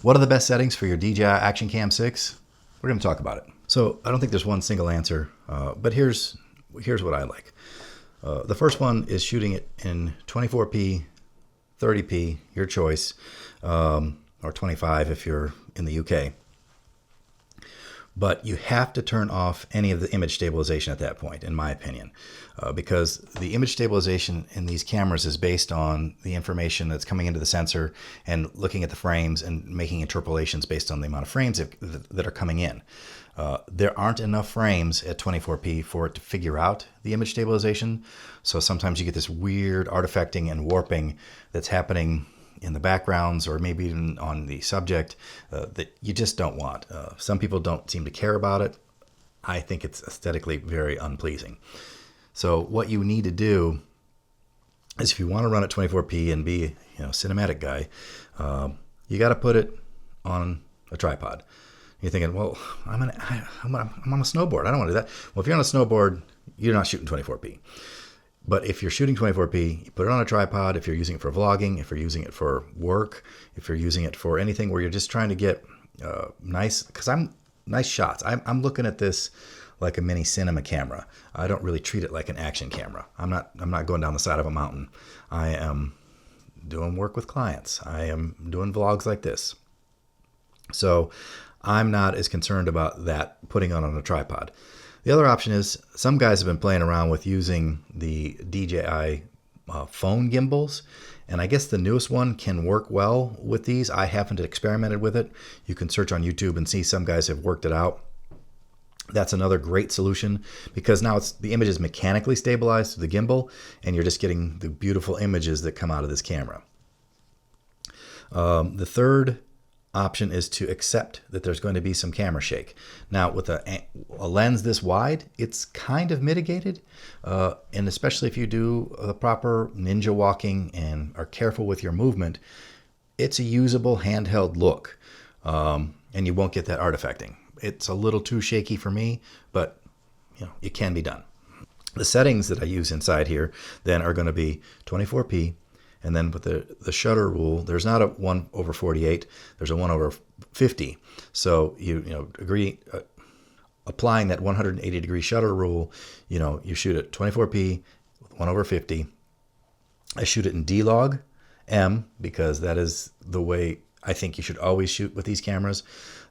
What are the best settings for your DJI Action Cam 6? We're going to talk about it. So I don't think there's one single answer, but here's what I like. The first one is shooting it in 24p, 30p, your choice, or 25 if you're in the UK. But you have to turn off any of the image stabilization at that point, in my opinion, because the image stabilization in these cameras is based on the information that's coming into the sensor and looking at the frames and making interpolations based on the amount of frames that are coming in. There aren't enough frames at 24p for it to figure out the image stabilization, so sometimes you get this weird artifacting and warping that's happening in the backgrounds or maybe even on the subject that you just don't want. Some people don't seem to care about it. I think it's aesthetically very unpleasing. So what you need to do is, if you want to run at 24p and be a cinematic guy, you got to put it on a tripod. You're thinking, well, I'm on a snowboard. I don't want to do that. Well, if you're on a snowboard, you're not shooting 24p. But if you're shooting 24p, you put it on a tripod. If you're using it for vlogging, if you're using it for work, if you're using it for anything where you're just trying to get nice shots. I'm looking at this like a mini cinema camera. I don't really treat it like an action camera. I'm not going down the side of a mountain. I am doing work with clients. I am doing vlogs like this. So I'm not as concerned about that putting it on a tripod. The other option is, some guys have been playing around with using the DJI phone gimbals, and I guess the newest one can work well with these. I haven't experimented with it. You can search on YouTube and see some guys have worked it out. That's another great solution, because now the image is mechanically stabilized through the gimbal, and you're just getting the beautiful images that come out of this camera. The third option is to accept that there's going to be some camera shake. Now, with a lens this wide, it's kind of mitigated, and especially if you do the proper ninja walking and are careful with your movement, it's a usable handheld look, and you won't get that artifacting. It's a little too shaky for me, but it can be done. The settings that I use inside here then are going to be 24p. And then with the shutter rule, there's not a 1/48, there's a 1/50. So you agree, applying that 180-degree shutter rule, you shoot at 24p with 1/50. I shoot it in D-Log M, because that is the way I think you should always shoot with these cameras.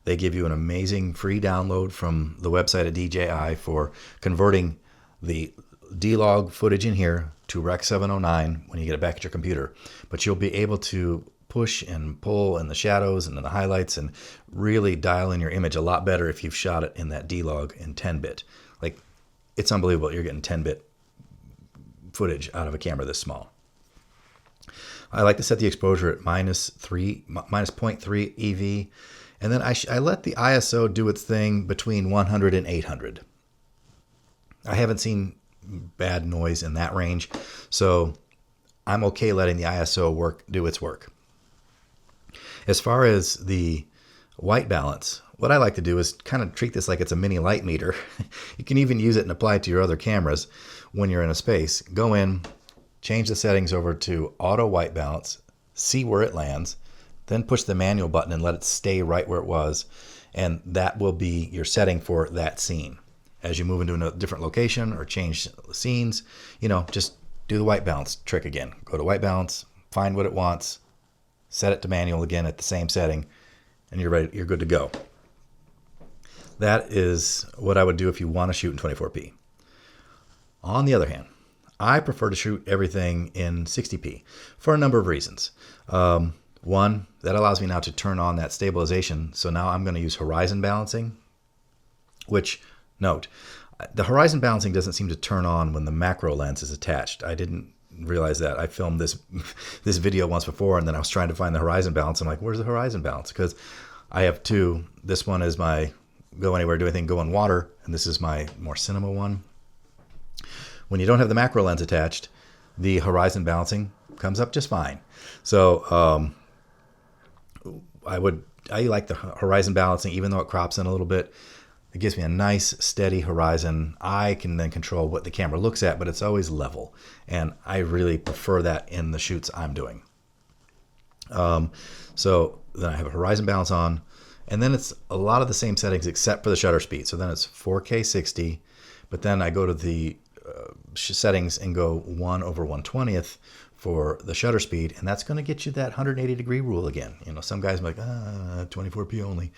They give you an amazing free download from the website of DJI for converting the D-Log footage in here to Rec 709 when you get it back at your computer. But you'll be able to push and pull in the shadows and in the highlights and really dial in your image a lot better if you've shot it in that D-Log in 10-bit. Like, it's unbelievable. You're getting 10-bit footage out of a camera this small. I like to set the exposure at minus 0.3 EV, and then I let the ISO do its thing between 100 and 800. I haven't seen bad noise in that range, so I'm okay letting the ISO do its work. As far as the white balance, what I like to do is kind of treat this like it's a mini light meter. You can even use it and apply it to your other cameras when you're in a space. Go in, change the settings over to auto white balance, see where it lands, then push the manual button and let it stay right where it was, and that will be your setting for that scene. As you move into a different location or change scenes, just do the white balance trick again. Go to white balance, find what it wants, set it to manual again at the same setting, and you're ready. You're good to go. That is what I would do if you want to shoot in 24p. On the other hand, I prefer to shoot everything in 60p for a number of reasons. One, that allows me now to turn on that stabilization. So now I'm going to use horizon balancing, which, note, the horizon balancing doesn't seem to turn on when the macro lens is attached. I didn't realize that. I filmed this video once before, and then I was trying to find the horizon balance. I'm like, where's the horizon balance? Because I have two. This one is my go anywhere, do anything, go in water, and this is my more cinema one. When you don't have the macro lens attached, the horizon balancing comes up just fine. So I like the horizon balancing, even though it crops in a little bit. It gives me a nice, steady horizon. I can then control what the camera looks at, but it's always level. And I really prefer that in the shoots I'm doing. So then I have a horizon balance on, and then it's a lot of the same settings except for the shutter speed. So then it's 4K 60, but then I go to the settings and go 1/120th for the shutter speed, and that's going to get you that 180 degree rule again. Some guys are like 24p only.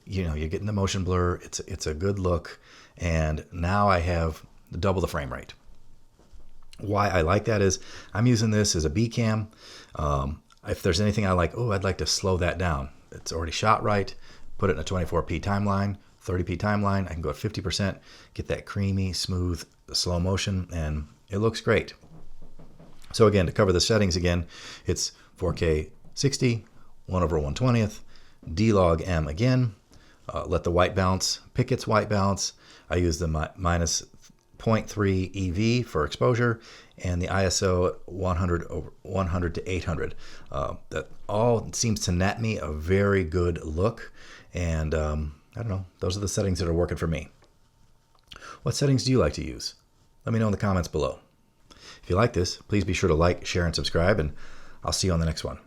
You're getting the motion blur. It's a good look, and now I have double the frame rate. Why I like that is I'm using this as a B cam. If there's anything I like, I'd like to slow that down. It's already shot right. Put it in a 24p timeline, 30p timeline. I can go at 50%, get that creamy, smooth, slow motion, and it looks great. So again, to cover the settings again, it's 4K 60, 1/120th, D-Log M again. Let the white balance pick its white balance. I use the minus 0.3 EV for exposure, and the ISO 100 to 800. That all seems to net me a very good look, and I don't know, those are the settings that are working for me. What settings do you like to use? Let me know in the comments below. If you like this, please be sure to like, share, and subscribe, and I'll see you on the next one.